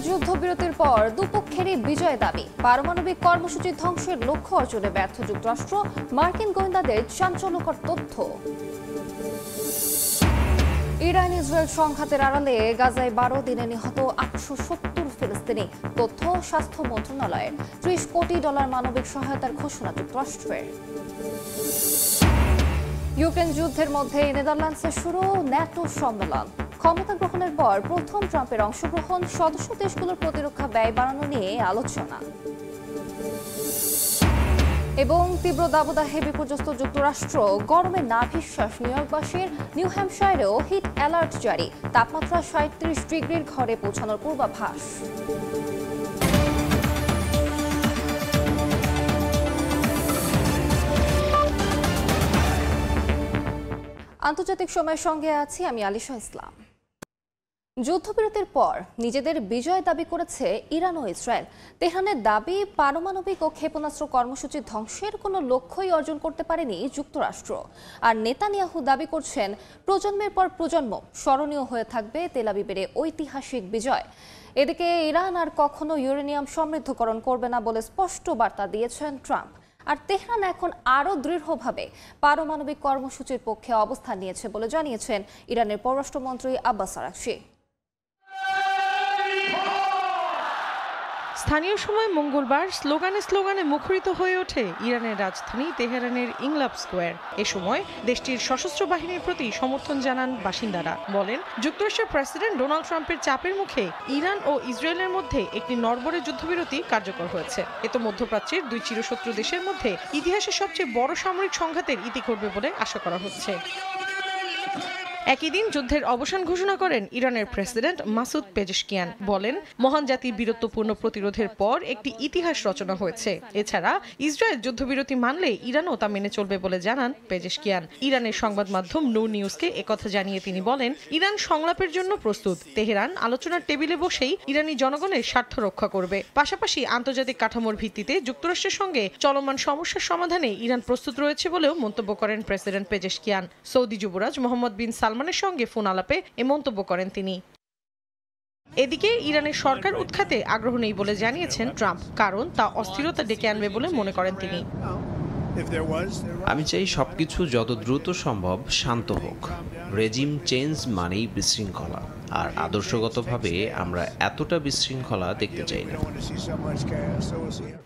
যুদ্ধবিরতির পর দুপক্ষেরই বিজয় দাবি। পারমাণবিক কর্মসূচি ধ্বংসের লক্ষ্য অর্জনে ব্যর্থ যুক্তরাষ্ট্র, মার্কিন গোয়েন্দাদের চাঞ্চল্যকর তথ্য। ইরান ইসরায়েল সংঘাতের আড়ালে গাজায় 12 দিনে নিহত 870 ফিলিস্তিনি। তথ্য স্বাস্থ্য মন্ত্রণালয়ের। $30 কোটি মানবিক সহায়তার ঘোষণা যুক্তরাষ্ট্রের। ইউক্রেন যুদ্ধের মধ্যে নেদারল্যান্ডসে শুরু ন্যাটো সম্মেলন। ক্ষমতা গ্রহণের পর প্রথম ট্রাম্পের অংশগ্রহণ, সদস্য দেশগুলোর প্রতিরক্ষা ব্যয় বাড়ানো নিয়ে আলোচনা। এবং তীব্র দাবদাহে বিপর্যস্ত যুক্তরাষ্ট্র, গরমে নাভিশ্বাস নিউইয়র্কবাসীর। নিউ হ্যাম্পশায়ারেও হিট অ্যালার্ট জারি, তাপমাত্রা 37 ডিগ্রির ঘরে পৌঁছানোর পূর্বাভাস। আন্তর্জাতিক সময়ের সঙ্গে আছি আমি আলিশা ইসলাম। যুদ্ধবিরতির পর নিজেদের বিজয় দাবি করেছে ইরান ও ইসরায়েল। তেহরানের দাবি, পারমাণবিক ও ক্ষেপণাস্ত্র কর্মসূচি ধ্বংসের কোনো লক্ষ্যই অর্জন করতে পারেনি যুক্তরাষ্ট্র। আর নেতানিয়াহু দাবি করছেন, প্রজন্মের পর প্রজন্ম স্মরণীয় হয়ে থাকবে তেল আবিবের ঐতিহাসিক বিজয়। এদিকে ইরান আর কখনো ইউরেনিয়াম সমৃদ্ধকরণ করবে না বলে স্পষ্ট বার্তা দিয়েছেন ট্রাম্প। আর তেহরান এখন আরও দৃঢ়ভাবে পারমাণবিক কর্মসূচির পক্ষে অবস্থান নিয়েছে বলে জানিয়েছেন ইরানের পররাষ্ট্রমন্ত্রী আব্বাস আরাকচি। স্থানীয় সময় মঙ্গলবার স্লোগানে মুখরিত হয়ে ওঠে ইরানের রাজধানী তেহরানের ইংলাব স্কোয়ার। এ সময় দেশটির সশস্ত্র বাহিনীর প্রতি সমর্থন জানান বাসিন্দারা। বলেন, যুক্তরাষ্ট্রের প্রেসিডেন্ট ডোনাল্ড ট্রাম্পের চাপের মুখে ইরান ও ইসরায়েলের মধ্যে একটি নড়বড়ে যুদ্ধবিরতি কার্যকর হয়েছে। এতে মধ্যপ্রাচ্যের দুই চিরশত্রু দেশের মধ্যে ইতিহাসের সবচেয়ে বড় সামরিক সংঘাতের ইতি ঘটবে বলে আশা করা হচ্ছে। একই দিন যুদ্ধের অবসান ঘোষণা করেন ইরানের প্রেসিডেন্ট মাসুদ পেজেশকিয়ান। বলেন, মহান জাতির বীরত্বপূর্ণ প্রতিরোধের পর একটি ইতিহাস রচনা হয়েছে। এছাড়া ইসরায়েল যুদ্ধবিরতি মানলে ইরানও তা মেনে চলবে বলে জানান পেজেশকিয়ান। ইরানের সংবাদ মাধ্যম নূর নিউজকে একথা জানিয়ে তিনি বলেন, ইরান সংলাপের জন্য প্রস্তুত। তেহরান আলোচনার টেবিলে বসেই ইরানি জনগণের স্বার্থ রক্ষা করবে। পাশাপাশি আন্তর্জাতিক কাঠামোর ভিত্তিতে যুক্তরাষ্ট্রের সঙ্গে চলমান সমস্যার সমাধানে ইরান প্রস্তুত রয়েছে বলেও মন্তব্য করেন প্রেসিডেন্ট পেজেশকিয়ান। সৌদি যুবরাজ মোহাম্মদ বিন সালমানের সঙ্গে ফোন আলাপে এ মন্তব্য করেন তিনি। এদিকে ইরানের সরকার উৎখাতে আগ্রহ নেই বলে জানিয়েছেন ট্রাম্প, কারণ তা অস্থিরতা ডেকে আনবে বলে মনে করেন তিনি। আমি চাই সবকিছু যত দ্রুত সম্ভব শান্ত হোক। রেজিম চেঞ্জ মানেই বিশৃঙ্খলা, আর আদর্শগতভাবে আমরা এতটা বিশৃঙ্খলা দেখতে চাই না।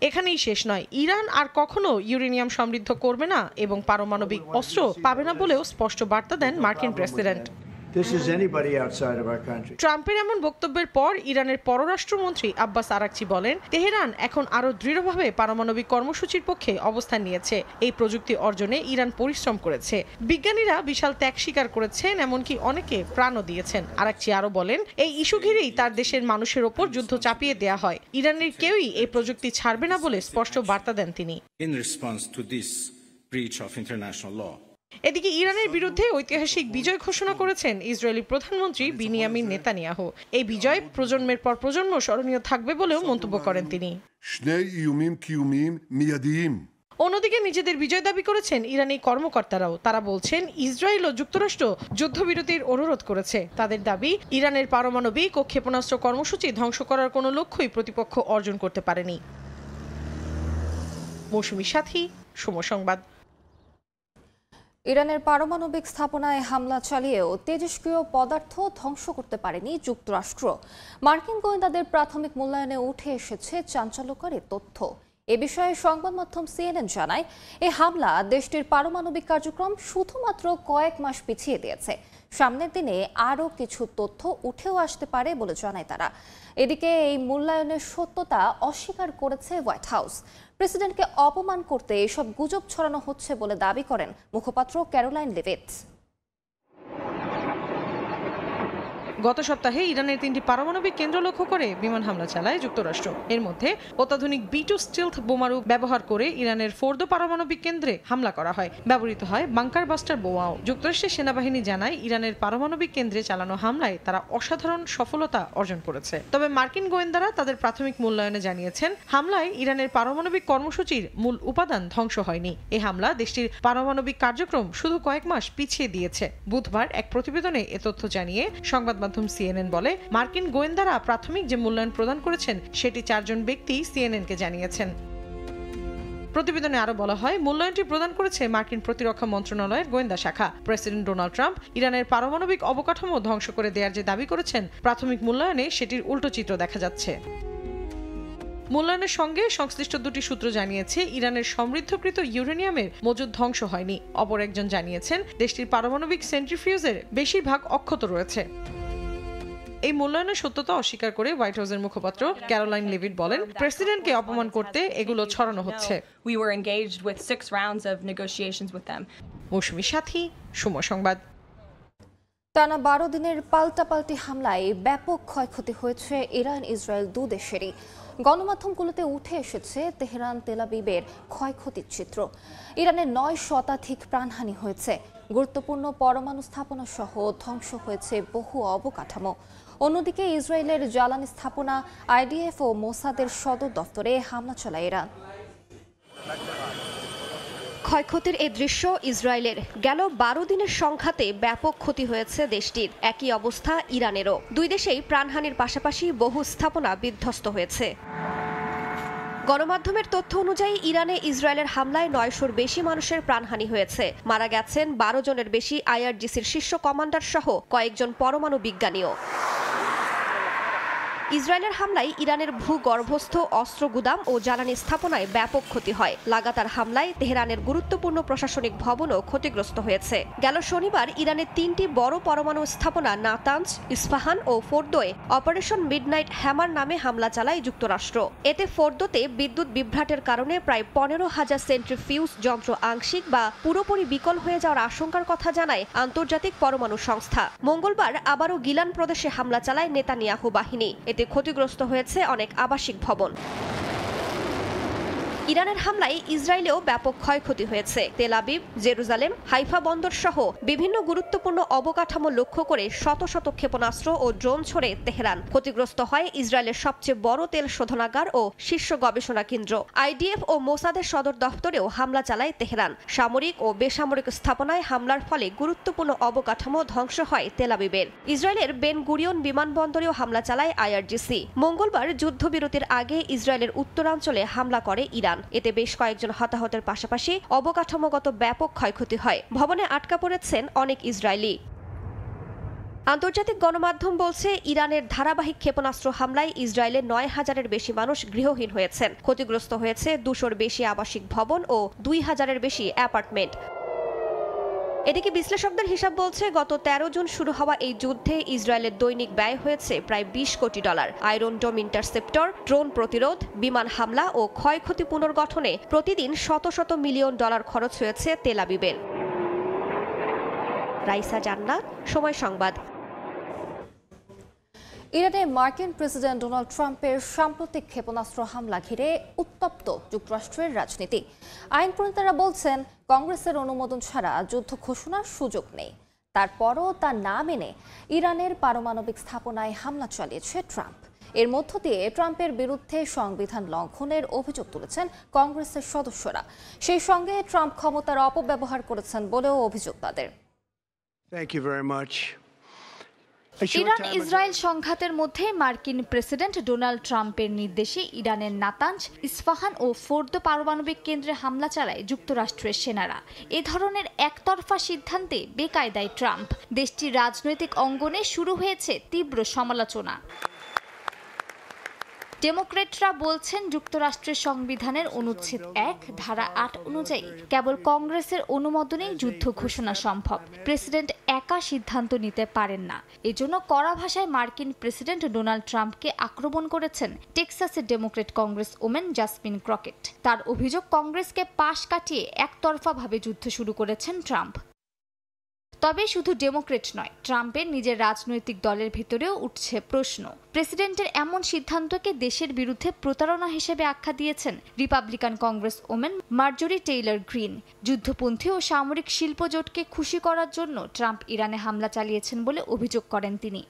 এখানেই শেষ নয়, ইরান আর কখনো ইউরেনিয়াম সমৃদ্ধ করবে না এবং পারমাণবিক অস্ত্র পাবে না বলেও স্পষ্ট বার্তা দেন মার্কিন প্রেসিডেন্ট। ট্রাম্পের এমন বক্তব্যের পর ইরানের পররাষ্ট্রমন্ত্রী আব্বাস আরাকচি বলেন, তেহরান এখন আরও দৃঢ়ভাবে পারমাণবিক কর্মসূচির পক্ষে অবস্থান নিয়েছে। এই প্রযুক্তি অর্জনে ইরান পরিশ্রম করেছে। বিজ্ঞানীরা বিশাল ত্যাগ স্বীকার করেছেন, এমনকি অনেকে প্রাণও দিয়েছেন। আরাকচি আরও বলেন, এই ইস্যু ঘিরেই তার দেশের মানুষের ওপর যুদ্ধ চাপিয়ে দেয়া হয়। ইরানের কেউই এই প্রযুক্তি ছাড়বে না বলে স্পষ্ট বার্তা দেন তিনি। এদিকে ইরানের বিরুদ্ধে ঐতিহাসিক বিজয় ঘোষণা করেছেন ইসরায়েলি প্রধানমন্ত্রী বিনিয়ামিন নেতানিয়াহু। এই বিজয় প্রজন্মের পর প্রজন্ম স্মরণীয় থাকবে বলেও মন্তব্য করেন তিনি। অন্যদিকে নিজেদের বিজয় দাবি করেছেন ইরানি কর্মকর্তারাও। তারা বলছেন, ইসরায়েল ও যুক্তরাষ্ট্র যুদ্ধবিরতির অনুরোধ করেছে। তাদের দাবি, ইরানের পারমাণবিক ও ক্ষেপণাস্ত্র কর্মসূচি ধ্বংস করার কোনো লক্ষ্যই প্রতিপক্ষ অর্জন করতে পারেনি। মৌসুমী সাথী, সময় সংবাদ। ইরানের পারমাণবিক স্থাপনায় হামলা চালিয়েও তেজস্ক্রিয় পদার্থ ধ্বংস করতে পারেনি যুক্তরাষ্ট্র। মার্কিন গোয়েন্দাদের প্রাথমিক মূল্যায়নে উঠে এসেছে চাঞ্চল্যকর তথ্য। এ বিষয়ে সংবাদ মাধ্যম CNN জানায়, এই হামলা দেশটির পারমাণবিক কার্যক্রম শুধুমাত্র কয়েক মাস পিছিয়ে দিয়েছে। সামনের দিনে আরও কিছু তথ্য উঠেও আসতে পারে বলে জানায় তারা। এদিকে এই মূল্যায়নের সত্যতা অস্বীকার করেছে হোয়াইট হাউস। প্রেসিডেন্টকে অপমান করতে এসব গুজব ছড়ানো হচ্ছে বলে দাবি করেন মুখপাত্র ক্যারোলাইন লেভিট। গত সপ্তাহে ইরানের 3টি পারমাণবিক কেন্দ্র লক্ষ্য করে বিমান হামলা চালায় যুক্তরাষ্ট্র। এর মধ্যে অত্যাধুনিক B2 স্টিলথ বোমারু ব্যবহার করে ইরানের ফোর্দো পারমাণবিক কেন্দ্রে হামলা করা হয়। ব্যবহৃত হয় বাংকার বাস্টার বোমাও। যুক্তরাষ্ট্রের সেনাবাহিনী জানায়, ইরানের পারমাণবিক কেন্দ্রে চালানো হামলায় তারা অসাধারণ সফলতা অর্জন করেছে। তবে মার্কিন গোয়েন্দারা তাদের প্রাথমিক মূল্যায়নে জানিয়েছেন, হামলায় ইরানের পারমাণবিক কর্মসূচির মূল উপাদান ধ্বংস হয়নি। এই হামলা দেশটির পারমাণবিক কার্যক্রম শুধু কয়েক মাস পিছিয়ে দিয়েছে। বুধবার এক প্রতিবেদনে এ তথ্য জানিয়ে সংবাদ গণমাধ্যম CNN বলে, মার্কিন গোয়েন্দারা প্রাথমিক যে মূল্যায়ন প্রদান করেছেন সেটি 4 জন ব্যক্তি CNN-কে জানিয়েছেন। প্রতিবেদনে আরো বলা হয়, মূল্যায়নটি প্রদান করেছে মার্কিন প্রতিরক্ষা মন্ত্রণালয়ের গোয়েন্দা শাখা। প্রেসিডেন্ট ডোনাল্ড ট্রাম্প ইরানের পারমাণবিক অবকাঠামো ধ্বংস করে দেওয়ার যে দাবি করেছেন, প্রাথমিক মূল্যায়নে সেটির উল্টো চিত্র দেখা যাচ্ছে। মূল্যায়নের সঙ্গে সংশ্লিষ্ট দুটি সূত্র জানিয়েছে, ইরানের সমৃদ্ধকৃত ইউরেনিয়ামের মজুদ ধ্বংস হয়নি। অপর একজন জানিয়েছেন, দেশটির পারমাণবিক সেন্ট্রিফিউজের বেশিরভাগ অক্ষত রয়েছে। এই মূল্যায়নের সত্যতা অস্বীকার করে হোয়াইট হাউসের মুখপাত্র ক্যারোলাইন লেভিট বলেন, প্রেসিডেন্টকে অপমান করতে এগুলো ছড়ানো হচ্ছে। মৌসুমী সাথী, সময় সংবাদ। টানা 12 দিনের পাল্টাপাল্টি হামলায় ব্যাপক ক্ষয়ক্ষতি হয়েছে ইরান ইসরায়েল দু দেশেরই। গণমাধ্যমগুলোতে উঠে এসেছে তেহরান তেল আবিবের ক্ষয়ক্ষতির চিত্র। ইরানের 9 শতাধিক প্রাণহানি হয়েছে। গুরুত্বপূর্ণ পরমাণু স্থাপনা সহ ধ্বংস হয়েছে বহু অবকাঠামো। অন্যদিকে ইসরায়েলের জ্বালানি স্থাপনা, IDF ও মোসাদের সদর দফতরে হামলা চালায় ইরান। ক্ষয়ক্ষতির এই দৃশ্য ইসরায়েলের। গেল 12 দিনের সংঘাতে ব্যাপক ক্ষতি হয়েছে দেশটির। একই অবস্থা ইরানেরও। দুই দেশেই প্রাণহানির পাশাপাশি বহু স্থাপনা বিধ্বস্ত হয়েছে। গণমাধ্যমের তথ্য অনুযায়ী ইরানে ইসরায়েলের হামলায় 900-র বেশি মানুষের প্রাণহানি হয়েছে। মারা গেছেন 12 জনের বেশি IRGCর শীর্ষ কমান্ডার সহ কয়েকজন পরমাণু বিজ্ঞানীও। ইসরায়েলের হামলায় ইরানের ভূগর্ভস্থ অস্ত্র গুদাম ও জ্বালানি স্থাপনায় ব্যাপক ক্ষতি হয়। লাগাতার হামলায় তেহরানের গুরুত্বপূর্ণ প্রশাসনিক ভবনও ক্ষতিগ্রস্ত হয়েছে। গেল শনিবার ইরানের 3টি বড় পরমাণু স্থাপনা নাতানজ, ইস্পাহান ও ফোর্দোয় অপারেশন মিডনাইট হ্যামার নামে হামলা চালায় যুক্তরাষ্ট্র। এতে ফোর্দোতে বিদ্যুৎ বিভ্রাটের কারণে প্রায় 15,000 সেন্ট্রিফিউজ যন্ত্র আংশিক বা পুরোপুরি বিকল হয়ে যাওয়ার আশঙ্কার কথা জানায় আন্তর্জাতিক পরমাণু সংস্থা। মঙ্গলবার আবারও গিলান প্রদেশে হামলা চালায় নেতানিয়াহু বাহিনী। ক্ষতিগ্রস্ত হয়েছে অনেক আবাসিক ভবন। ইরানের হামলায় ইসরায়েলেও ব্যাপক ক্ষয়ক্ষতি হয়েছে। তেল আবিব, জেরুজালেম, হাইফা বন্দর সহ বিভিন্ন গুরুত্বপূর্ণ অবকাঠামো লক্ষ্য করে শত শত ক্ষেপণাস্ত্র ও ড্রোন ছড়ে তেহরান। ক্ষতিগ্রস্ত হয় ইসরায়েলের সবচেয়ে বড় তেল শোধনাগার ও শীর্ষ গবেষণা কেন্দ্র। IDF ও মোসাদের সদর দফতরেও হামলা চালায় তেহরান। সামরিক ও বেসামরিক স্থাপনায় হামলার ফলে গুরুত্বপূর্ণ অবকাঠামো ধ্বংস হয় তেল আবিবের। ইসরায়েলের বেন গুরিয়ন বিমানবন্দরেও হামলা চালায় IRGC। মঙ্গলবার যুদ্ধবিরতির আগে ইসরায়েলের উত্তরাঞ্চলে হামলা করে ইরান। এতে বেশ কয়েকজন হতাহতের পাশাপাশি অবকাঠামোগত ব্যাপক ক্ষয়ক্ষতি হয়। ভবনে আটকা পড়েছেন অনেক ইসরায়েলি। আন্তর্জাতিক গণমাধ্যম বলছে, ইরানের ধারাবাহিক ক্ষেপণাস্ত্র হামলায় ইসরায়েলের 9,000-এর বেশি মানুষ গৃহহীন হয়েছেন। ক্ষতিগ্রস্ত হয়েছে 200-র বেশি আবাসিক ভবন ও 2,000-এর বেশি অ্যাপার্টমেন্ট। এদিকে বিশ্লেষকদের হিসাব বলছে, গত 13 জুন শুরু হওয়া এই যুদ্ধে ইসরায়েলের দৈনিক ব্যয় হয়েছে প্রায় $20 কোটি। আয়রন ডোম ইন্টারসেপ্টর, ড্রোন প্রতিরোধ, বিমান হামলা ও ক্ষয়ক্ষতি পুনর্গঠনে প্রতিদিন শত শত মিলিয়ন ডলার খরচ হয়েছে তেল আবিবের। রাইসা জান্নাত, সময় সংবাদ। ইরানে মার্কিন প্রেসিডেন্ট ডোনাল্ড ট্রাম্পের সাম্প্রতিক ক্ষেপণাস্ত্র হামলা ঘিরে উত্তপ্ত যুক্তরাষ্ট্রের রাজনীতি। আইন প্রণেতারা বলছেন, কংগ্রেসের অনুমোদন ছাড়া যুদ্ধ ঘোষণার সুযোগ নেই। তারপরও তা না মেনে ইরানের পারমাণবিক স্থাপনায় হামলা চালিয়েছে ট্রাম্প। এর মধ্য দিয়ে ট্রাম্পের বিরুদ্ধে সংবিধান লঙ্ঘনের অভিযোগ তুলেছেন কংগ্রেসের সদস্যরা। সেই সঙ্গে ট্রাম্প ক্ষমতার অপব্যবহার করেছেন বলেও অভিযোগ তাদের। ইরান ইসরায়েল সংঘাতের মধ্যে মার্কিন প্রেসিডেন্ট ডোনাল্ড ট্রাম্পের নির্দেশে ইরানের নাতানজ, ইস্পাহান ও ফোর্দো পারমাণবিক কেন্দ্রে হামলা চালায় যুক্তরাষ্ট্রের সেনারা। এ ধরনের একতরফা সিদ্ধান্তে বেকায়দায় ট্রাম্প। দেশটির রাজনৈতিক অঙ্গনে শুরু হয়েছে তীব্র সমালোচনা। ডেমোক্রেটরা বলছেন, যুক্তরাষ্ট্রের সংবিধানের অনুচ্ছেদ 1 ধারা 8 অনুযায়ী কেবল কংগ্রেসের অনুমোদনেই যুদ্ধ ঘোষণা সম্ভব। প্রেসিডেন্ট একা সিদ্ধান্ত নিতে পারেন না। এজন্য কড়া ভাষায় মার্কিন প্রেসিডেন্ট ডোনাল্ড ট্রাম্পকে আক্রমণ করেছেন টেক্সাসের Democrat congresswoman Jasmine Crockett. তার অভিযোগ, কংগ্রেসকে পাশ কাটিয়ে একতরফাভাবে যুদ্ধ শুরু করেছেন ট্রাম্প। তবে শুধু ডেমোক্রেট নয়, ট্রাম্পের নিজের রাজনৈতিক দলের ভিতরেও উঠছে প্রশ্ন। প্রেসিডেন্টের এমন সিদ্ধান্তকে দেশের বিরুদ্ধে প্রতারণা হিসেবে আখ্যা দিয়েছেন Republican congresswoman Marjorie Taylor Greene. যুদ্ধপন্থী ও সামরিক শিল্প জোটকে খুশি করার জন্য ট্রাম্প ইরানে হামলা চালিয়েছেন বলে অভিযোগ করেন তিনি।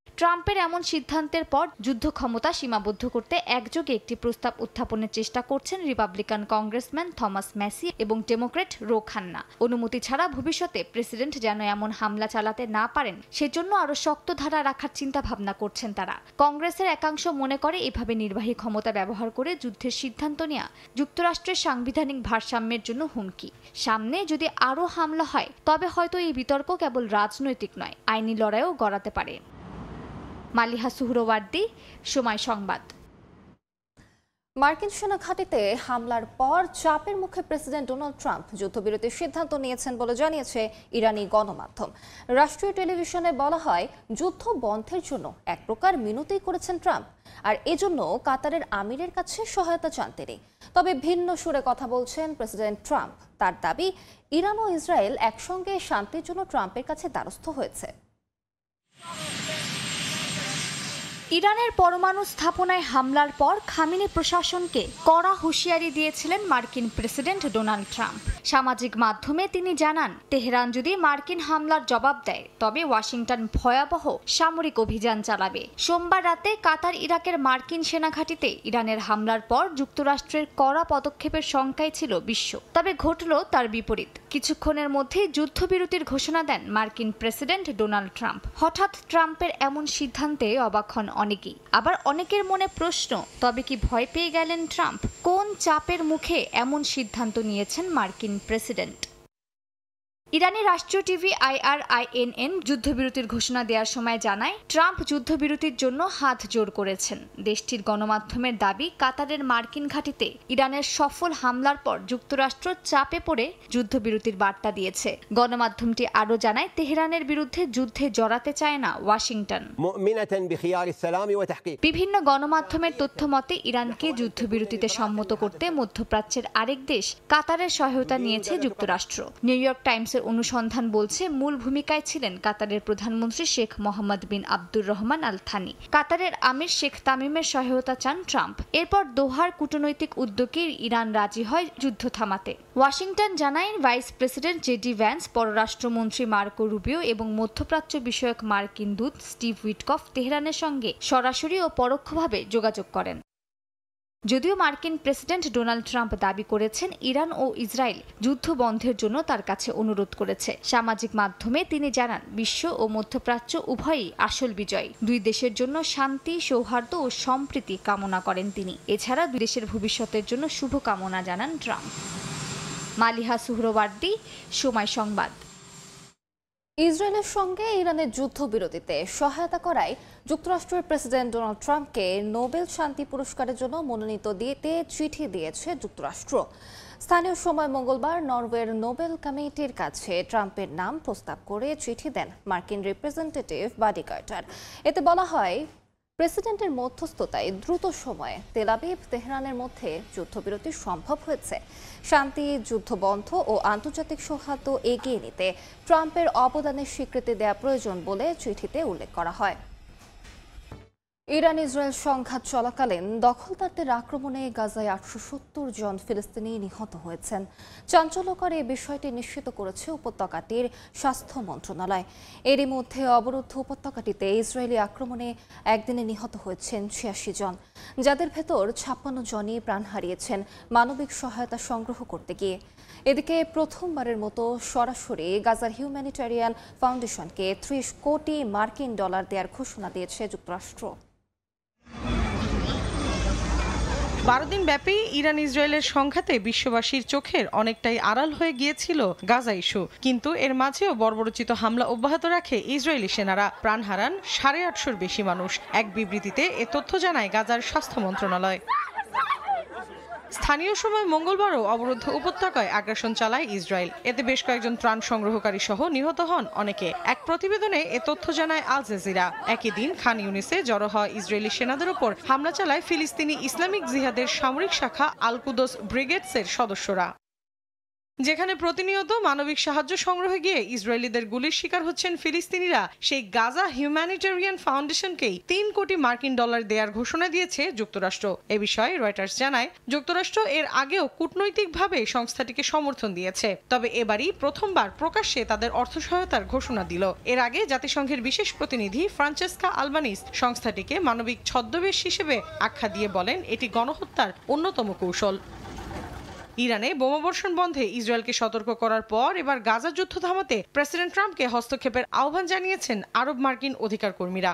ট্রাম্পের এমন সিদ্ধান্তের পর যুদ্ধ ক্ষমতা সীমাবদ্ধ করতে একযোগে একটি প্রস্তাব উত্থাপনের চেষ্টা করছেন রিপাবলিকান কংগ্রেসম্যান থমাস ম্যাসি এবং ডেমোক্র্যাট রো খান্না। অনুমতি ছাড়া ভবিষ্যতে প্রেসিডেন্ট যেন এমন হামলা চালাতে না পারেন সেজন্য আরও শক্ত ধারা রাখার চিন্তা ভাবনা করছেন তারা। কংগ্রেসের একাংশ মনে করে এভাবে নির্বাহী ক্ষমতা ব্যবহার করে যুদ্ধের সিদ্ধান্ত নেওয়া যুক্তরাষ্ট্রের সাংবিধানিক ভারসাম্যের জন্য হুমকি। সামনে যদি আরও হামলা হয় তবে হয়তো এই বিতর্ক কেবল রাজনৈতিক নয়, আইনি লড়াইও গড়াতে পারে। মালিহা সুহরওয়ার্দী, সময় সংবাদ। মার্কিন সেনা ঘাঁটিতে হামলার পর চাপের মুখে প্রেসিডেন্ট ডোনাল্ড ট্রাম্প যুদ্ধবিরতির সিদ্ধান্ত নিয়েছেন বলে জানিয়েছে ইরানি গণমাধ্যম। রাষ্ট্রীয় টেলিভিশনে বলা হয়, যুদ্ধ বন্ধের জন্য এক প্রকার মিনতি করেছেন ট্রাম্প, আর এজন্য কাতারের আমিরের কাছে সহায়তা চান তিনি। তবে ভিন্ন সুরে কথা বলছেন প্রেসিডেন্ট ট্রাম্প। তার দাবি, ইরান ও ইসরায়েল একসঙ্গে শান্তির জন্য ট্রাম্পের কাছে দ্বারস্থ হয়েছে। ইরানের পরমাণু স্থাপনায় হামলার পর খামেনি প্রশাসনকে কড়া হুঁশিয়ারি দিয়েছিলেন মার্কিন প্রেসিডেন্ট ডোনাল্ড ট্রাম্প। সামাজিক মাধ্যমে তিনি জানান, তেহরান যদি মার্কিন হামলার জবাব দেয় তবে ওয়াশিংটন ভয়াবহ সামরিক অভিযান চালাবে। সোমবার রাতে কাতার ইরাকের মার্কিন সেনাঘাঁটিতে ইরানের হামলার পর যুক্তরাষ্ট্রের কড়া পদক্ষেপের শঙ্কায় ছিল বিশ্ব। তবে ঘটল তার বিপরীত। কিছুক্ষণের মধ্যেই যুদ্ধবিরতির ঘোষণা দেন মার্কিন প্রেসিডেন্ট ডোনাল্ড ট্রাম্প। হঠাৎ ট্রাম্পের এমন সিদ্ধান্তে অবাক হন অনেকেই। আবার অনেকের মনে প্রশ্ন, তবে কি ভয় পেয়ে গেলেন ট্রাম্প? কোন চাপের মুখে এমন সিদ্ধান্ত নিয়েছেন মার্কিন প্রেসিডেন্ট? ইরানি রাষ্ট্রীয় টিভি IRINN যুদ্ধবিরতির ঘোষণা দেওয়ার সময় জানায়, ট্রাম্প যুদ্ধবিরতির জন্য হাত জোড় করেছেন। দেশটির গণমাধ্যমের দাবি, কাতারের মার্কিন ঘাঁটিতে ইরানের সফল হামলার পর যুক্তরাষ্ট্র চাপে পড়ে যুদ্ধবিরতির বার্তা দিয়েছে। গণমাধ্যমটি আরও জানায়, তেহরানের বিরুদ্ধে যুদ্ধে জড়াতে চায় না ওয়াশিংটন। বিভিন্ন গণমাধ্যমের তথ্য মতে, ইরানকে যুদ্ধবিরতিতে সম্মত করতে মধ্যপ্রাচ্যের আরেক দেশ কাতারের সহায়তা নিয়েছে যুক্তরাষ্ট্র। নিউ ইয়র্ক টাইমস অনুসন্ধান বলছে, মূল ভূমিকায় ছিলেন কাতারের প্রধানমন্ত্রী শেখ মোহাম্মদ বিন আব্দুর রহমান আল থানি। কাতারের আমির শেখ তামিমের সহায়তা চান ট্রাম্প। এরপর দোহার কূটনৈতিক উদ্যোগে ইরান রাজি হয় যুদ্ধ থামাতে। ওয়াশিংটন জানায়, ভাইস প্রেসিডেন্ট জেডি ভ্যান্স, পররাষ্ট্রমন্ত্রী মার্কো রুবিও এবং মধ্যপ্রাচ্য বিষয়ক মার্কিন দূত স্টিভ উইটকফ তেহরানের সঙ্গে সরাসরি ও পরোক্ষভাবে যোগাযোগ করেন। যদিও মার্কিন প্রেসিডেন্ট ডোনাল্ড ট্রাম্প দাবি করেছেন, ইরান ও ইসরায়েল যুদ্ধ বন্ধের জন্য তার কাছে অনুরোধ করেছে। সামাজিক মাধ্যমে তিনি জানান, বিশ্ব ও মধ্যপ্রাচ্য উভয়ই আসল বিজয়। দুই দেশের জন্য শান্তি, সৌহার্দ্য ও সম্প্রীতি কামনা করেন তিনি। এছাড়া দুই দেশের ভবিষ্যতের জন্য শুভকামনা জানান ট্রাম্প। মালিহা সুহরওয়ার্দী, সময় সংবাদ। ইসরায়েলের সঙ্গে ইরানের যুদ্ধবিরতিতে সহায়তা করায় যুক্তরাষ্ট্রের প্রেসিডেন্ট ডোনাল্ড ট্রাম্পকে নোবেল শান্তি পুরস্কারের জন্য মনোনীত দিতে চিঠি দিয়েছে যুক্তরাষ্ট্র। স্থানীয় সময় মঙ্গলবার নরওয়ের নোবেল কমিটির কাছে ট্রাম্পের নাম প্রস্তাব করে চিঠি দেন মার্কিন রিপ্রেজেন্টেটিভ বাডি কার্টার। এতে বলা হয়, প্রেসিডেন্টের মধ্যস্থতায় দ্রুত সময়ে তেল আবিব তেহরানের মধ্যে যুদ্ধবিরতি সম্ভব হয়েছে। শান্তি, যুদ্ধবন্ধ ও আন্তর্জাতিক সৌহার্দ্য এগিয়ে নিতে ট্রাম্পের অবদানের স্বীকৃতি দেওয়া প্রয়োজন বলে চিঠিতে উল্লেখ করা হয়। ইরান ইসরায়েল সংঘাত চলাকালীন দখলদারদের আক্রমণে গাজায় 870 জন ফিলিস্তিনি নিহত হয়েছেন। চাঞ্চল্যকর এই বিষয়টি নিশ্চিত করেছে উপত্যকাটির স্বাস্থ্য মন্ত্রণালয়। এরই মধ্যে অবরুদ্ধ উপত্যকাটিতে ইসরায়েলি আক্রমণে একদিনে নিহত হয়েছেন 86 জন, যাদের ভেতর 56 জনই প্রাণ হারিয়েছেন মানবিক সহায়তা সংগ্রহ করতে গিয়ে। এদিকে প্রথমবারের মতো সরাসরি গাজার হিউম্যানিটেরিয়ান ফাউন্ডেশনকে 30 কোটি মার্কিন ডলার দেওয়ার ঘোষণা দিয়েছে যুক্তরাষ্ট্র। 12 দিন ব্যাপী ইরান ইসরায়েলের সংঘাতে বিশ্ববাসীর চোখের অনেকটাই আড়াল হয়ে গিয়েছিল গাজা ইস্যু। কিন্তু এর মাঝেও বর্বরোচিত হামলা অব্যাহত রাখে ইসরায়েলি সেনারা। প্রাণ হারান 850-র বেশি মানুষ। এক বিবৃতিতে এ তথ্য জানায় গাজার স্বাস্থ্য মন্ত্রণালয়। স্থানীয় সময় মঙ্গলবারও অবরুদ্ধ উপত্যকায় আগ্রাসন চালায় ইসরায়েল। এতে বেশ কয়েকজন ত্রাণ সংগ্রহকারী সহ নিহত হন অনেকে। এক প্রতিবেদনে এ তথ্য জানায় আল জাজিরা। একই দিন খান ইউনিসে জড়ো হওয়া ইসরায়েলি সেনাদের উপর হামলা চালায় ফিলিস্তিনি ইসলামিক জিহাদের সামরিক শাখা আল কুদস ব্রিগেডসের সদস্যরা। যেখানে প্রতিনিয়ত মানবিক সাহায্য সংগ্রহে গিয়ে ইসরায়েলিদের গুলির শিকার হচ্ছেন ফিলিস্তিনিরা, সেই গাজা হিউম্যানিটেরিয়ান ফাউন্ডেশনকেই 3 কোটি মার্কিন ডলার দেওয়ার ঘোষণা দিয়েছে যুক্তরাষ্ট্র। এ বিষয়ে রয়টার্স জানায়, যুক্তরাষ্ট্র এর আগেও কূটনৈতিকভাবে সংস্থাটিকে সমর্থন দিয়েছে, তবে এবারই প্রথমবার প্রকাশ্যে তাদের অর্থ সহায়তার ঘোষণা দিল। এর আগে জাতিসংঘের বিশেষ প্রতিনিধি ফ্রান্সেসকা আলবানিস সংস্থাটিকে মানবিক ছদ্মবেশ হিসেবে আখ্যা দিয়ে বলেন, এটি গণহত্যার অন্যতম কৌশল। ইরানে বোমাবর্ষণ বন্ধে ইসরায়েলকে সতর্ক করার পর এবার গাজা যুদ্ধ থামাতে প্রেসিডেন্ট ট্রাম্পকে হস্তক্ষেপের আহ্বান জানিয়েছেন আরব মার্কিন অধিকার কর্মীরা।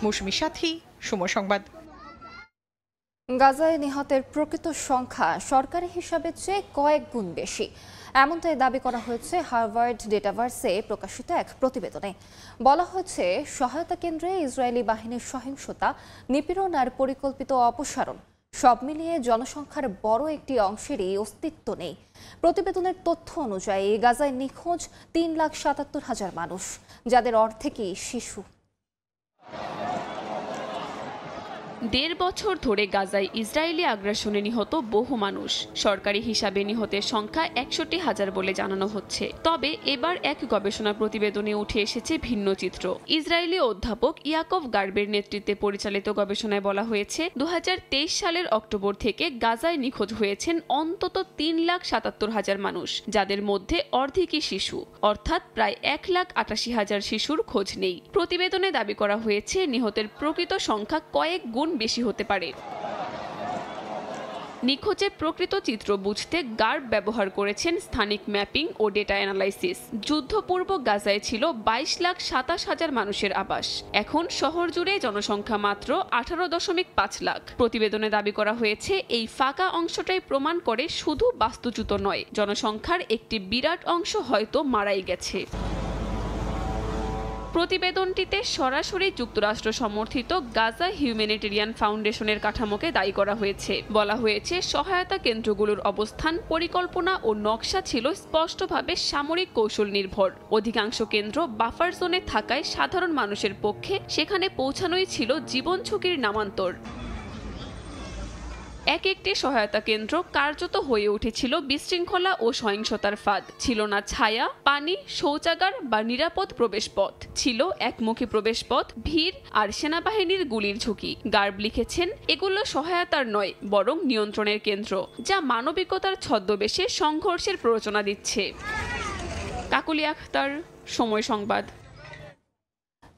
মৌসুমী সাথী, সময় সংবাদ। গাজায় নিহতের প্রকৃত সংখ্যা সরকারি হিসাবের চেয়ে কয়েক গুণ বেশি, এমনটাই দাবি করা হয়েছে হার্ভার্ড ডেটাভার্সে প্রকাশিত এক প্রতিবেদনে। বলা হয়েছে, সহায়তা কেন্দ্রে ইসরায়েলি বাহিনীর সহিংসতা, নিপীড়ন আর পরিকল্পিত অপসারণ সব মিলিয়ে জনসংখ্যার বড় একটি অংশেরই অস্তিত্ব নেই। প্রতিবেদনের তথ্য অনুযায়ী গাজায় নিখোঁজ 3,77,000 মানুষ, যাদের অর্ধেকই শিশু। 1.5 বছর ধরে গাজায় ইসরায়েলি আগ্রাসনে নিহত বহু মানুষ। সরকারি হিসাবে নিহতের সংখ্যা 61,000 বলে জানানো হচ্ছে। তবে এবার এক গবেষণা প্রতিবেদনে উঠে এসেছে ভিন্ন চিত্র। ইসরায়েলি অধ্যাপক ইয়াকভ গার্বের নেতৃত্বে পরিচালিত গবেষণায় বলা হয়েছে, 2023 সালের অক্টোবর থেকে গাজায় নিখোঁজ হয়েছেন অন্তত 3,77,000 মানুষ, যাদের মধ্যে অর্ধেকই শিশু, অর্থাৎ প্রায় 1,88,000 শিশুর খোঁজ নেই। প্রতিবেদনে দাবি করা হয়েছে, নিহতের প্রকৃত সংখ্যা কয়েক গুণ বেশি হতে পারে। নিখোঁজের প্রকৃত চিত্র বুঝতে গার্ব ব্যবহার করেছেন স্থানিক ম্যাপিং ও ডেটা অ্যানালাইসিস। যুদ্ধপূর্ব গাজায় ছিল 22,27,000 মানুষের আবাস। এখন শহর জুড়ে জনসংখ্যা মাত্র 18.5 লাখ। প্রতিবেদনে দাবি করা হয়েছে, এই ফাঁকা অংশটাই প্রমাণ করে শুধু বাস্তুচ্যুত নয়, জনসংখ্যার একটি বিরাট অংশ হয়তো মারাই গেছে। প্রতিবেদনটিতে সরাসরি যুক্তরাষ্ট্র সমর্থিত গাজা হিউম্যানিটেরিয়ান ফাউন্ডেশনের কাঠামোকে দায়ী করা হয়েছে। বলা হয়েছে, সহায়তা কেন্দ্রগুলোর অবস্থান, পরিকল্পনা ও নকশা ছিল স্পষ্টভাবে সামরিক কৌশল নির্ভর। অধিকাংশ কেন্দ্র বাফার জোনে থাকায় সাধারণ মানুষের পক্ষে সেখানে পৌঁছানোই ছিল জীবন ঝুঁকির নামান্তর। এক একটি সহায়তা কেন্দ্র কার্যত হয়ে উঠেছিল বিশৃঙ্খলা ও সহিংসতার ফাঁদ। ছিল না ছায়া, পানি, শৌচাগার বা নিরাপদ প্রবেশপথ। ছিল একমুখী প্রবেশপথ, ভিড় আর সেনাবাহিনীর গুলির ঝুঁকি। গার্ব লিখেছেন, এগুলো সহায়তার নয়, বরং নিয়ন্ত্রণের কেন্দ্র, যা মানবিকতার ছদ্মবেশে সংঘর্ষের প্ররোচনা দিচ্ছে। কাকুলি আখতার, সময় সংবাদ।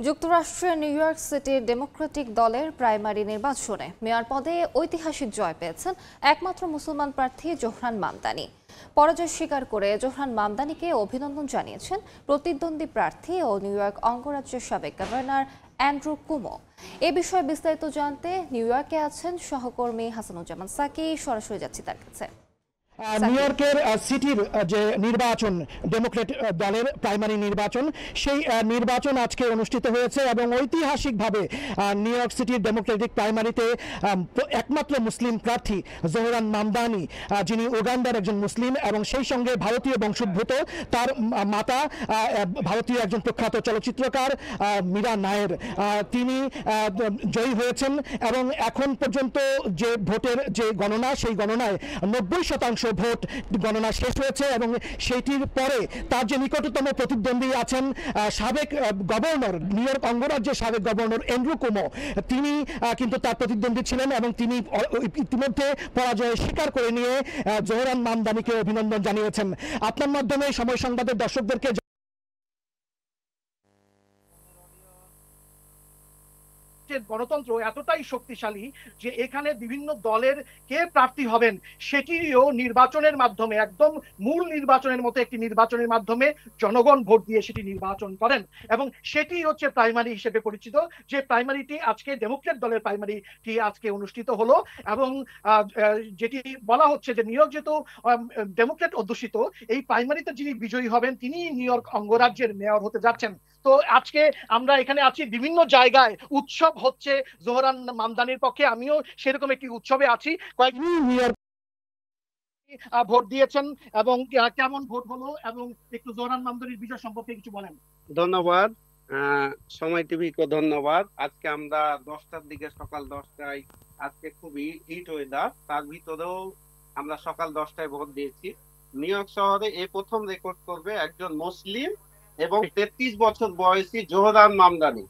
যুক্তরাষ্ট্রের নিউ ইয়র্ক সিটির ডেমোক্রেটিক দলের প্রাইমারি নির্বাচনে মেয়র পদে ঐতিহাসিক জয় পেয়েছেন একমাত্র মুসলমান প্রার্থী জোহরান মামদানি। পরাজয় স্বীকার করে জোহরান মামদানিকে অভিনন্দন জানিয়েছেন প্রতিদ্বন্দ্বী প্রার্থী ও নিউ ইয়র্ক অঙ্গরাজ্যের সাবেক গভর্নর অ্যান্ড্রু কুমো। এ বিষয়ে বিস্তারিত জানতে নিউ ইয়র্কে আছেন সহকর্মী হাসানুজ্জামান সাকি। সরাসরি যাচ্ছি তার কাছে। নিউ ইয়র্কের সিটির যে নির্বাচন, ডেমোক্রেট দলের প্রাইমারি নির্বাচন, সেই নির্বাচন আজকে অনুষ্ঠিত হয়েছে এবং ঐতিহাসিকভাবে নিউ ইয়র্ক সিটির ডেমোক্রেটিক প্রাইমারিতে একমাত্র মুসলিম প্রার্থী জোহরান মামদানি, যিনি উগান্ডার একজন মুসলিম এবং সেই সঙ্গে ভারতীয় বংশোদ্ভূত, তার মাতা ভারতীয় একজন প্রখ্যাত চলচ্চিত্রকার মীরা নায়ের, তিনি জয়ী হয়েছেন এবং এখন পর্যন্ত যে ভোটের যে গণনা, সেই গণনায় 90% ভোট গণনা শেষ হয়েছে এবং সেইটির পরে তার যে নিকটতম প্রতিদ্বন্দ্বী আছেন সাবেক গভর্নর, নিউ ইয়র্ক অঙ্গরাজ্যের সাবেক গভর্নর অ্যান্ড্রু কুমো, তিনি কিন্তু তার প্রতিদ্বন্দ্বী ছিলেন এবং তিনি ইতিমধ্যে পরাজয় স্বীকার করে নিয়ে জোহরান মামদানিকে অভিনন্দন জানিয়েছেন। আপনার মাধ্যমে সময় সংবাদের দর্শকদেরকে গণতন্ত্র এতটাই শক্তিশালী যে এখানে বিভিন্ন দলের কে প্রার্থী হবেন সেটিও নির্বাচনের মাধ্যমে, একদম মূল নির্বাচনের মতো একটি নির্বাচনের মাধ্যমে জনগণ ভোট দিয়ে সেটি নির্বাচন করেন এবং সেটি হচ্ছে প্রাইমারি হিসেবে পরিচিত। যে প্রাইমারিটি আজকে ডেমোক্রেট দলের প্রাইমারিটি আজকে অনুষ্ঠিত হলো এবং যেটি বলা হচ্ছে যে নিউ ইয়র্ক যেহেতু ডেমোক্রেট অধ্যুষিত, এই প্রাইমারিতে যিনি বিজয়ী হবেন তিনি নিউ ইয়র্ক অঙ্গরাজ্যের মেয়র হতে যাচ্ছেন। তো আজকে আমরা এখানে আছি, বিভিন্ন জায়গায় উৎসব হচ্ছে জোহরান মামদানির পক্ষে, আমিও সেরকম একটি উৎসবে আছি। ভোট দিয়েছেন এবং কেমন ভোট হলো এবং একটু জোহরান মামদানির বিজয় সম্পর্কে কিছু বলেন। ধন্যবাদ সময় টিভিকে ধন্যবাদ। আজকে আমরা 10টার দিকে, সকাল 10টায়, আজকে খুবই হিট ওয়েদার, তার ভিতরেও আমরা সকাল 10টায় ভোট দিয়েছি। নিউ ইয়র্ক শহরে এই প্রথম রেকর্ড করবে একজন মুসলিম এবং 33 বছর বয়সী জোহরান মামদানি।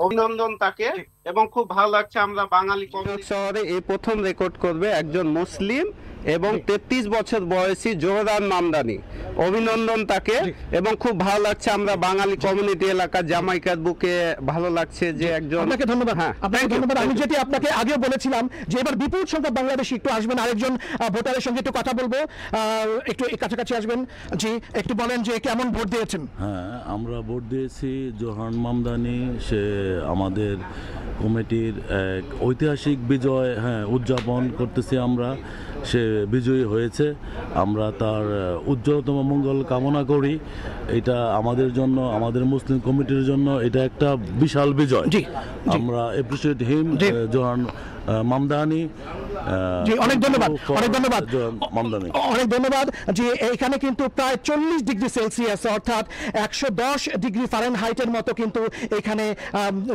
অভিনন্দন তাকে, এবং খুব ভালো লাগছে আমরা বাঙালি কমিউনিটি শহরে এই প্রথম রেকর্ড করবে একজন মুসলিম এবং 33 বছর বয়সী জোহরান মামদানি। অভিনন্দন তাকে, এবং খুব ভালো লাগছে আমরা বাঙালি কমিউনিটি এলাকা জামাইকার বুকে ভালো লাগছে যে একজন। আপনাকে ধন্যবাদ। হ্যাঁ, আপনাকে ধন্যবাদ। আমি যেটি আপনাকে আগেও বলেছিলাম যে এবার বিপুল সংখ্যক বাংলাদেশি একটু আসবেন, আরেকজন ভোটারের সঙ্গে একটু কথা বলবো, একটু কাছাকাছি আসবেন। জি, একটু বলেন যে কেমন ভোট দিয়েছেন? হ্যাঁ, আমরা ভোট দিয়েছি জোহরান মামদানি। সে আমাদের কমিটির এক ঐতিহাসিক বিজয় উদযাপন করতেছি আমরা। সে বিজয়ী হয়েছে, আমরা তার উজ্জ্বলতম মঙ্গল কামনা করি। এটা আমাদের জন্য, আমাদের মুসলিম কমিটির জন্য এটা একটা বিশাল বিজয়। আমরা অ্যাপ্রিশিয়েট হিম জোহরান মামদানি। অনেক ধন্যবাদ, অনেক ধন্যবাদ, মামদানি। অনেক ধন্যবাদ। যে এখানে কিন্তু প্রায় 40 ডিগ্রি সেলসিয়াস অর্থাৎ 110 ডিগ্রি ফারেনহাইটের মতো কিন্তু এখানে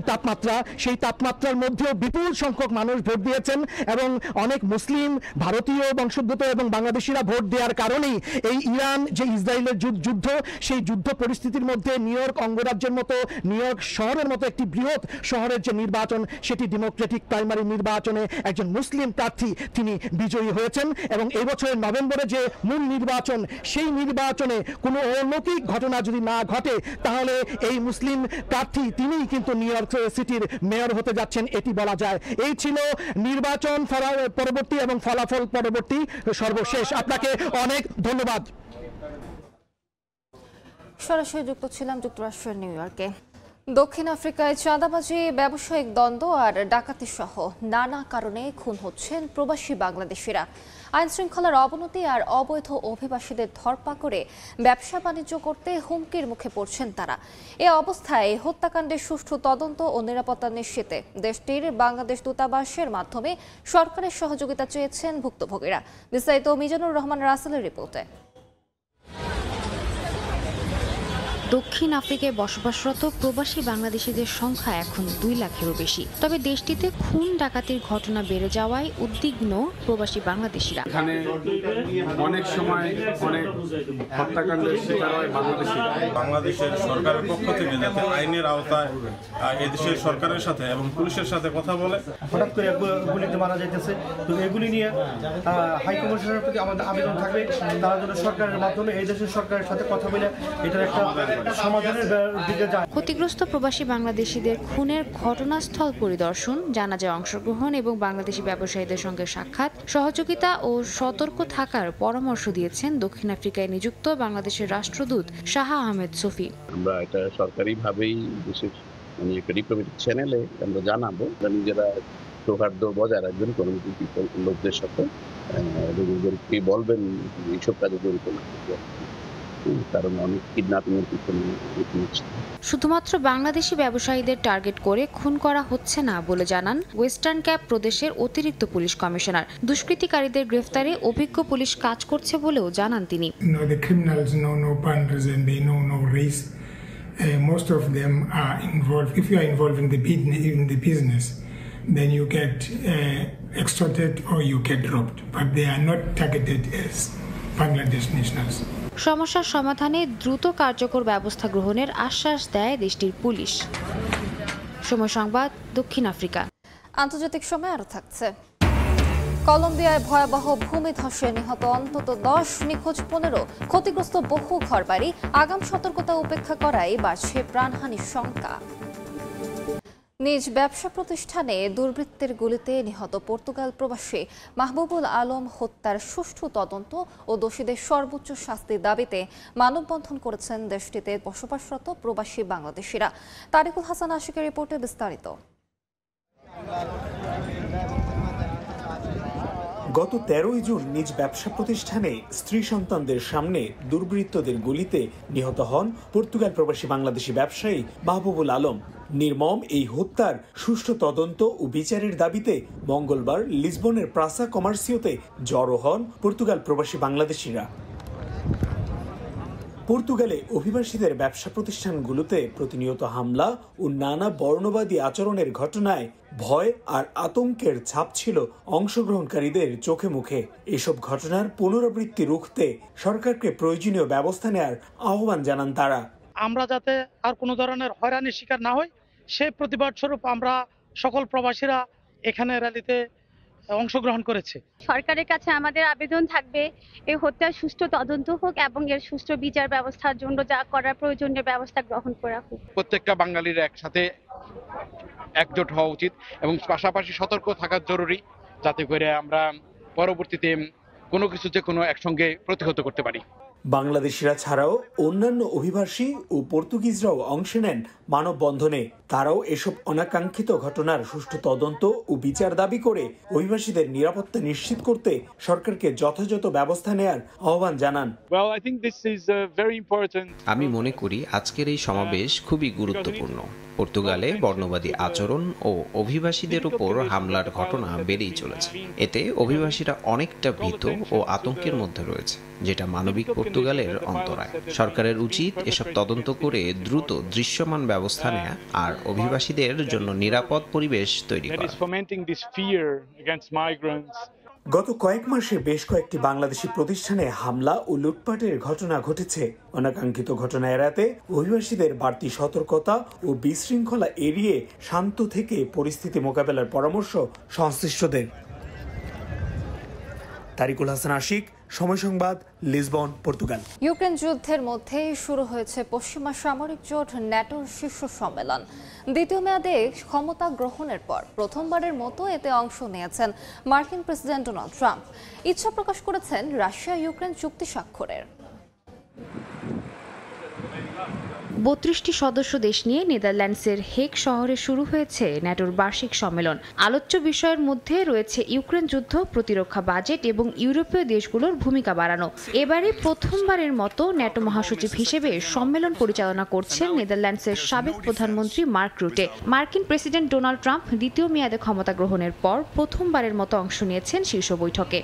তাপমাত্রা। সেই তাপমাত্রার মধ্যেও বিপুল সংখ্যক মানুষ ভোট দিয়েছেন, এবং অনেক মুসলিম, ভারতীয় বংশোদ্ভূত এবং বাংলাদেশিরা ভোট দেওয়ার কারণেই এই ইরান যে ইসরায়েলের যুদ্ধ, সেই যুদ্ধ পরিস্থিতির মধ্যে নিউ ইয়র্ক অঙ্গরাজ্যের মতো, নিউ ইয়র্ক শহরের মতো একটি বৃহৎ শহরের যে নির্বাচন, সেটি ডেমোক্রেটিক প্রাইমারি নির্বাচনে একজন মুসলিম প্রার্থী তিনি বিজয়ী হয়েছেন। এবং এই বছরের নভেম্বরে যে মূল নির্বাচন, সেই নির্বাচনে কোনো অলৌকিক ঘটনা যদি না ঘটে, তাহলে এই মুসলিম প্রার্থী তিনিই কিন্তু নিউ ইয়র্ক সিটির মেয়র হতে যাচ্ছেন, এটি বলা যায়। এই ছিল নির্বাচন পরবর্তী এবং ফলাফল পরবর্তী সর্বশেষ। আপনাকে অনেক ধন্যবাদ। সরাসরি যুক্ত ছিলাম যুক্তরাষ্ট্রের নিউ ইয়র্কে। দক্ষিণ আফ্রিকায় চাঁদাবাজি, ব্যবসায়িক দ্বন্দ্ব আর ডাকাতি সহ নানা কারণে খুন হচ্ছেন প্রবাসী বাংলাদেশিরা। আইন শৃঙ্খলার অবনতি আর অবৈধ অভিবাসীদের ধরপাকড়ে ব্যবসা বাণিজ্য করতে হুমকির মুখে পড়ছেন তারা। এ অবস্থায় হত্যাকাণ্ডের সুষ্ঠু তদন্ত ও নিরাপত্তা নিশ্চিতে দেশটির বাংলাদেশ দূতাবাসের মাধ্যমে সরকারের সহযোগিতা চেয়েছেন ভুক্তভোগীরা। বিস্তারিত মিজানুর রহমান রাসেলের রিপোর্টে। দক্ষিণ আফ্রিকায় বসবাসরত প্রবাসী বাংলাদেশিদের সংখ্যা এখন 2 লাখেরও বেশি। তবে দেশটিতে খুন ডাকাতির ঘটনা বেড়ে যাওয়ায় উদ্বিগ্ন প্রবাসী বাংলাদেশিরা। এখানে অনেক সময় অনেক হত্যাকাণ্ডের শিকার হয় বাংলাদেশিরা। বাংলাদেশের সরকারের পক্ষ থেকে যাতে আইনের আওতায় এদেশের সরকারের সাথে এবং পুলিশের সাথে কথা বলে। হঠাৎ করে গুলিতে মারা যাইতেছে, তো এগুলি নিয়ে হাই কমিশনের প্রতি আমাদের আবেদন থাকবে, তারা যেন সরকারের মাধ্যমে এই দেশের সরকারের সাথে কথা বলে এটার একটা ক্ষতিগ্রস্ত প্রবাসী বাংলাদেশিদের খুনের ঘটনাস্থল পরিদর্শন, জানাজায় অংশগ্রহণ এবং বাংলাদেশি ব্যবসায়ীদের সঙ্গে সাক্ষাৎ, সহযোগিতা ও সতর্ক থাকার পরামর্শ দিয়েছেন দক্ষিণ আফ্রিকায় নিযুক্ত বাংলাদেশের রাষ্ট্রদূত শাহ আহমেদ সফি। আমরা এটা সরকারিভাবেই দেশের একটা ডিপ্লোম্যাটিক চ্যানেলে আমরা জানাবো, নিজেরা সৌহার্দ্য বজায় রাখবেন কমিউনিটি লোকদের সাথে, বলবেন এইসব কাজে জড়িত না, কারণ অনেক কিডন্যাপিংয়ের পিছনে। শুধুমাত্র বাংলাদেশি ব্যবসায়ীদের টার্গেট করে খুন করা হচ্ছে না বলে জানান ওয়েস্টার্ন ক্যাপ প্রদেশের অতিরিক্ত পুলিশ কমিশনার। দুষ্কৃতিকারীদের গ্রেফতারে অভিজ্ঞ পুলিশ কাজ করছে বলেও জানান তিনি। Most of them are involved. If you are involved in the business, then you get extorted or you get robbed, but they are not targeted as Bangladesh nationals. সমস্যার সমাধানে দ্রুত কার্যকর ব্যবস্থা গ্রহণের আশ্বাস দেয় দেশটির পুলিশ। সময় সংবাদ, দক্ষিণ আফ্রিকা। আন্তর্জাতিক সময় আরো থাকছে। কলম্বিয়ায় ভয়াবহ ভূমিধসে নিহত অন্তত 10, নিখোঁজ 15, ক্ষতিগ্রস্ত বহু ঘরবাড়ি। আগাম সতর্কতা উপেক্ষা করায় বাড়ছে প্রাণহানির শঙ্কা। নিজ ব্যবসা প্রতিষ্ঠানে দুর্বৃত্তের গুলিতে নিহত পর্তুগাল প্রবাসী মাহবুবুল আলম হত্যার সুষ্ঠু তদন্ত ও দোষীদের সর্বোচ্চ শাস্তির দাবিতে মানববন্ধন করেছেন দেশটিতে বসবাসরত প্রবাসী বাংলাদেশিরা। তারিকুল হাসান আশিকের রিপোর্টে বিস্তারিত। গত 13 জুন নিজ ব্যবসা প্রতিষ্ঠানে স্ত্রী সন্তানদের সামনে দুর্বৃত্তদের গুলিতে নিহত হন পর্তুগাল প্রবাসী বাংলাদেশি ব্যবসায়ী মাহবুবুল আলম। নির্মম এই হত্যার সুষ্ঠু তদন্ত ও বিচারের দাবিতে মঙ্গলবার লিসবনের প্রাসা কমার্সিওতে জড়ো হন পর্তুগাল প্রবাসী বাংলাদেশিরা। পর্তুগালে অভিবাসীদের ব্যবসা প্রতিষ্ঠানগুলোতে প্রতিনিয়ত হামলা ও নানা বর্ণবাদী আচরণের ঘটনায় ভয় আর আতঙ্কের ছাপ ছিল অংশগ্রহণকারীদের চোখে মুখে। এসব ঘটনার পুনরাবৃত্তি রুখতে সরকারকে প্রয়োজনীয় ব্যবস্থা নেওয়ার আহ্বান জানান তারা। আমরা যাতে আর কোনো ধরনের হয়রানির শিকার না হই সেই প্রতিবাদ স্বরূপ আমরা সকল প্রবাসীরা এখানে র্যালিতে অংশগ্রহণ করেছে। সরকারের কাছে আমাদের আবেদন থাকবে এই হত্যার সুষ্ঠু তদন্ত হোক এবং এর সুষ্ঠু বিচার ব্যবস্থার জন্য যা করার প্রয়োজনীয় ব্যবস্থা গ্রহণ করা হোক। প্রত্যেকটা বাঙালির একসাথে একজোট হওয়া উচিত এবং পাশাপাশি সতর্ক থাকা জরুরি, যাতে করে আমরা পরবর্তীতে কোনো কিছু যে কোনো একসঙ্গে প্রতিহত করতে পারি। বাংলাদেশিরা ছাড়াও অন্যান্য অভিবাসী ও পর্তুগিজরাও অংশ নেন মানববন্ধনে। তারাও এসব অনাকাঙ্ক্ষিত ঘটনার সুষ্ঠু তদন্ত ও বিচার দাবি করে অভিবাসীদের নিরাপত্তা নিশ্চিত করতে সরকারকে যথাযথ ব্যবস্থা নেয়ার আহ্বান জানান। আমি মনে করি আজকের এই সমাবেশ খুবই গুরুত্বপূর্ণ। পর্তুগালে বর্ণবাদী আচরণ ও অভিবাসীদের উপর হামলার ঘটনা বেড়েই চলেছে। এতে অভিবাসীরা অনেকটা ভীত ও আতঙ্কের মধ্যে রয়েছে, যেটা মানবিক পর্তুগালের অন্তরায়। সরকারের উচিত এসব তদন্ত করে দ্রুত দৃশ্যমান ব্যবস্থা নেয়া আর অভিবাসীদের জন্য নিরাপদ পরিবেশ তৈরি করা। গত কয়েক মাসে বেশ কয়েকটি বাংলাদেশি প্রতিষ্ঠানে হামলা ও লুটপাটের ঘটনা ঘটেছে। অনাকাঙ্ক্ষিত ঘটনা এড়াতে অভিবাসীদের বাড়তি সতর্কতা ও বিশৃঙ্খলা এড়িয়ে শান্ত থেকে পরিস্থিতি মোকাবেলার পরামর্শ সংশ্লিষ্টদের। তারিকুল হাসান আশিক, সময় সংবাদ, লিসবন, পর্তুগাল। ইউক্রেন যুদ্ধের মধ্যেই শুরু হয়েছে পশ্চিমা সামরিক জোট ন্যাটোর শীর্ষ সম্মেলন। দ্বিতীয় মেয়াদে ক্ষমতা গ্রহণের পর প্রথমবারের মতো এতে অংশ নিয়েছেন মার্কিন প্রেসিডেন্ট ডোনাল্ড ট্রাম্প। ইচ্ছা প্রকাশ করেছেন রাশিয়া ইউক্রেন চুক্তি স্বাক্ষরের। ৩২টি সদস্য দেশ নিয়ে নেদারল্যান্ডসের হেগ শহরে শুরু হয়েছে ন্যাটোর বার্ষিক সম্মেলন। আলোচ্য বিষয়ের মধ্যে রয়েছে ইউক্রেন যুদ্ধ, প্রতিরক্ষা বাজেট এবং ইউরোপীয় দেশগুলোর ভূমিকা বাড়ানো। এবারে প্রথমবারের মতো ন্যাটো মহাসচিব হিসেবে সম্মেলন পরিচালনা করছেন নেদারল্যান্ডসের সাবেক প্রধানমন্ত্রী মার্ক রুটে। মার্কিন প্রেসিডেন্ট ডোনাল্ড ট্রাম্প দ্বিতীয় মেয়াদে ক্ষমতা গ্রহণের পর প্রথমবারের মতো অংশ নিয়েছেন শীর্ষ বৈঠকে।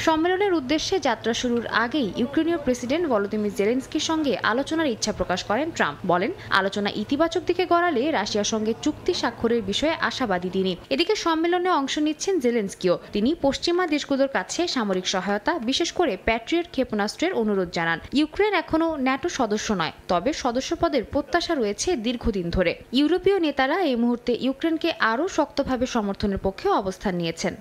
সম্মেলনের উদ্দেশ্যে যাত্রা শুরুর আগেই ইউক্রেনীয় প্রেসিডেন্ট ভলোদিমির জেলেনস্কির সঙ্গে আলোচনার ইচ্ছা প্রকাশ করেন ট্রাম্প। বলেন, আলোচনা ইতিবাচক দিকে গড়ালে রাশিয়ার সঙ্গে চুক্তি স্বাক্ষরের বিষয়ে আশাবাদী তিনি। এদিকে সম্মেলনে অংশ নিচ্ছেন জেলেনস্কিও। তিনি পশ্চিমা দেশগুলোর কাছে সামরিক সহায়তা, বিশেষ করে প্যাট্রিয়ট ক্ষেপণাস্ত্রের অনুরোধ জানান। ইউক্রেন এখনও ন্যাটো সদস্য নয়, তবে সদস্যপদের প্রত্যাশা রয়েছে দীর্ঘদিন ধরে। ইউরোপীয় নেতারা এই মুহূর্তে ইউক্রেনকে আরও শক্তভাবে সমর্থনের পক্ষে অবস্থান নিয়েছেন।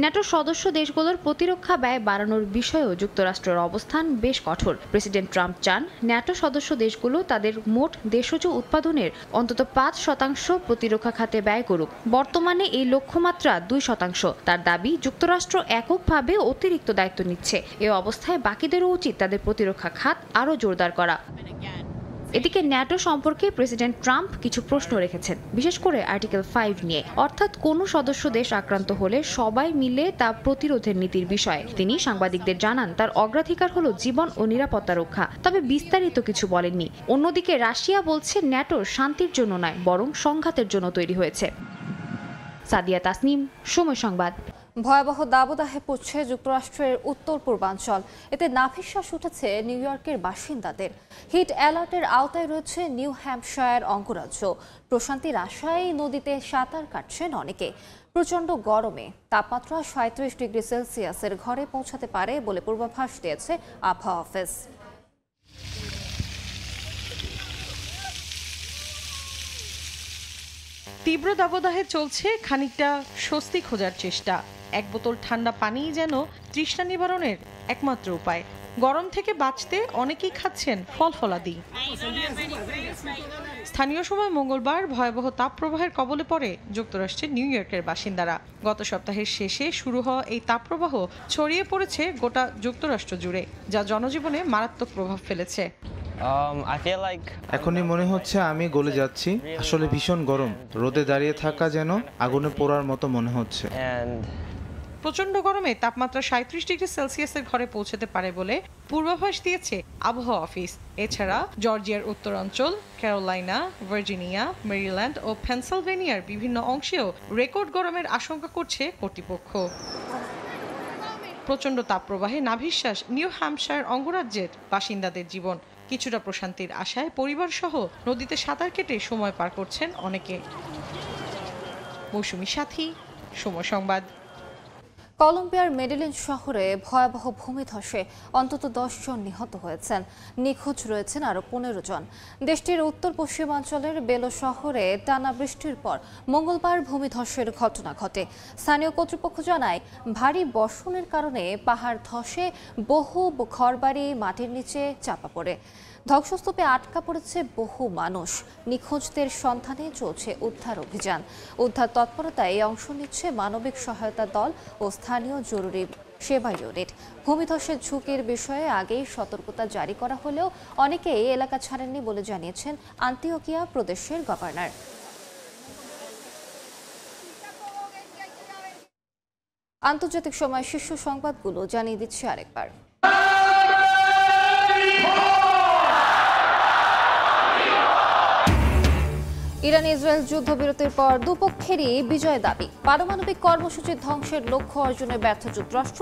ন্যাটো সদস্য দেশগুলোর প্রতিরক্ষা ব্যয় বাড়ানোর বিষয়েও যুক্তরাষ্ট্রের অবস্থান বেশ কঠোর। প্রেসিডেন্ট ট্রাম্প চান ন্যাটো সদস্য দেশগুলো তাদের মোট দেশজ উৎপাদনের অন্তত ৫% প্রতিরক্ষা খাতে ব্যয় করুক। বর্তমানে এই লক্ষ্যমাত্রা ২%। তার দাবি, যুক্তরাষ্ট্র এককভাবে অতিরিক্ত দায়িত্ব নিচ্ছে। এ অবস্থায় বাকিদেরও উচিত তাদের প্রতিরক্ষা খাত আরও জোরদার করা। এদিকে ন্যাটো সম্পর্কে প্রেসিডেন্ট ট্রাম্প কিছু প্রশ্ন রেখেছেন, বিশেষ করে আর্টিকেল 5 নিয়ে, অর্থাৎ কোনো সদস্য দেশ আক্রান্ত হলে সবাই মিলে তা প্রতিরোধের নীতির বিষয়ে। তিনি সাংবাদিকদের জানান, তার অগ্রাধিকার হলো জীবন ও নিরাপত্তা রক্ষা, তবে বিস্তারিত কিছু বলেননি। অন্যদিকে রাশিয়া বলছে ন্যাটো শান্তির জন্য নয়, বরং সংঘাতের জন্য তৈরি হয়েছে। সাদিয়া তাসনিম, সময় সংবাদ। ভয়াবহ দাবদাহে পড়ছে যুক্তরাষ্ট্রের উত্তর পূর্বাঞ্চল। এতে নাভিশ্বাস উঠেছে নিউ ইয়র্কের বাসিন্দাদের। হিট অ্যালার্টের আওতায় রয়েছে নিউ হ্যাম্পশায়ার অঙ্গরাজ্য। প্রশান্তির আশায় নদীতে সাঁতার কাটছেন অনেকে। প্রচণ্ড গরমে তাপমাত্রা ৩৭ ডিগ্রি সেলসিয়াসের ঘরে পৌঁছাতে পারে বলে পূর্বাভাস দিয়েছে আবহাওয়া অফিস। তীব্র দাবদাহে চলছে খানিকটা স্বস্তি খোঁজার চেষ্টা। এক বোতল ঠান্ডা পানিই যেন তৃষ্ণা নিবারণের একমাত্র উপায়। গরম থেকে বাঁচতে অনেকেই খাচ্ছেন ফল-ফলাদি। স্থানীয় সময় মঙ্গলবার ভয়াবহ তাপপ্রবাহের কবলে পড়ে যুক্তরাষ্ট্রের নিউ ইয়র্কের বাসিন্দারা। গত সপ্তাহের শেষে শুরু হওয়া এই তাপপ্রবাহ ছড়িয়ে পড়েছে গোটা যুক্তরাষ্ট্র জুড়ে, যা জনজীবনে মারাত্মক প্রভাব ফেলেছে। এখনই মনে হচ্ছে আমি গলে যাচ্ছি। আসলে ভীষণ গরম, রোদে দাঁড়িয়ে থাকা যেন আগুনে পোড়ার মতো মনে হচ্ছে। প্রচণ্ড গরমে তাপমাত্রা ৩৭ ডিগ্রি সেলসিয়াসের ঘরে পৌঁছতে পারে বলে পূর্বাভাস দিয়েছে আবহাওয়া অফিস। এছাড়া জর্জিয়ার উত্তরাঞ্চল, ক্যারোলাইনা, ভার্জিনিয়া, মেরিল্যান্ড ও পেনসিলভেনিয়ার বিভিন্ন অংশেও রেকর্ড গরমের আশঙ্কা করছে কর্তৃপক্ষ। প্রচণ্ড তাপপ্রবাহে নাভিশ্বাস নিউ হ্যাম্পশায়ার অঙ্গরাজ্যের বাসিন্দাদের জীবন। কিছুটা প্রশান্তির আশায় পরিবার সহ নদীতে সাঁতার কেটে সময় পার করছেন অনেকে। মৌসুমী সাথী, সময় সংবাদ। কলম্বিয়ার মেডেলিন শহরে ভয়াবহ ভূমিধসে অন্তত 10 জন নিহত হয়েছেন, নিখোঁজ রয়েছেন আরও 15 জন। দেশটির উত্তর পশ্চিমাঞ্চলের বেলো শহরে টানা বৃষ্টির পর মঙ্গলবার ভূমিধসের ঘটনা ঘটে। স্থানীয় কর্তৃপক্ষ জানায়, ভারী বর্ষণের কারণে পাহাড় ধসে বহু ঘরবাড়ি মাটির নিচে চাপা পড়ে। ধ্বংসস্তূপে আটকা পড়েছে বহু মানুষ। নিখোঁজদের সন্ধানে চলছে উদ্ধার অভিযান। উদ্ধার তৎপরতায় অংশ নিচ্ছে মানবিক সহায়তা দল ও স্থানীয় জরুরি সেবা ইউনিট। ভূমিধসের ঝুঁকির বিষয়ে আগেই সতর্কতা জারি করা হলেও অনেকেই এলাকা ছাড়েননি বলে জানিয়েছেন আন্তিওকিয়া প্রদেশের গভর্নর। আন্তর্জাতিক সময় শীর্ষ সংবাদগুলো জানিয়ে দিচ্ছে আরেকবার। ইরান ইসরায়েল যুদ্ধবিরতির পর দুপক্ষেরই বিজয় দাবি। পারমাণবিক কর্মসূচি ধ্বংসের লক্ষ্য অর্জনে ব্যর্থ যুক্তরাষ্ট্র।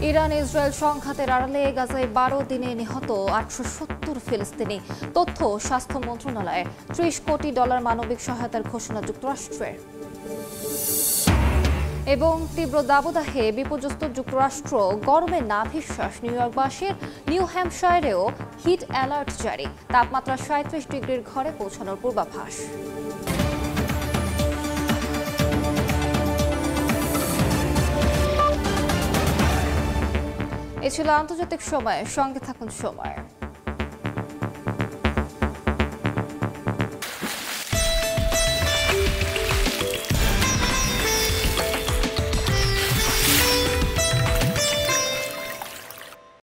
ইরান ইসরায়েল সংঘাতের আড়ালে গাজায় 12 দিনে নিহত 870 ফিলিস্তিনি। তথ্য স্বাস্থ্য মন্ত্রণালয়ের। $30 কোটি মানবিক সহায়তার ঘোষণা যুক্তরাষ্ট্রের। এবং তীব্র দাবদাহে বিপর্যস্ত যুক্তরাষ্ট্র, গরমে নাভিশ্বাস নিউ ইয়র্কবাসীর। নিউ হ্যাম্পশায়ারেও হিট অ্যালার্ট জারি। তাপমাত্রা 37 ডিগ্রির ঘরে পৌঁছানোর পূর্বাভাস। এ ছিল আন্তর্জাতিক সময়। সঙ্গে থাকুন সময়।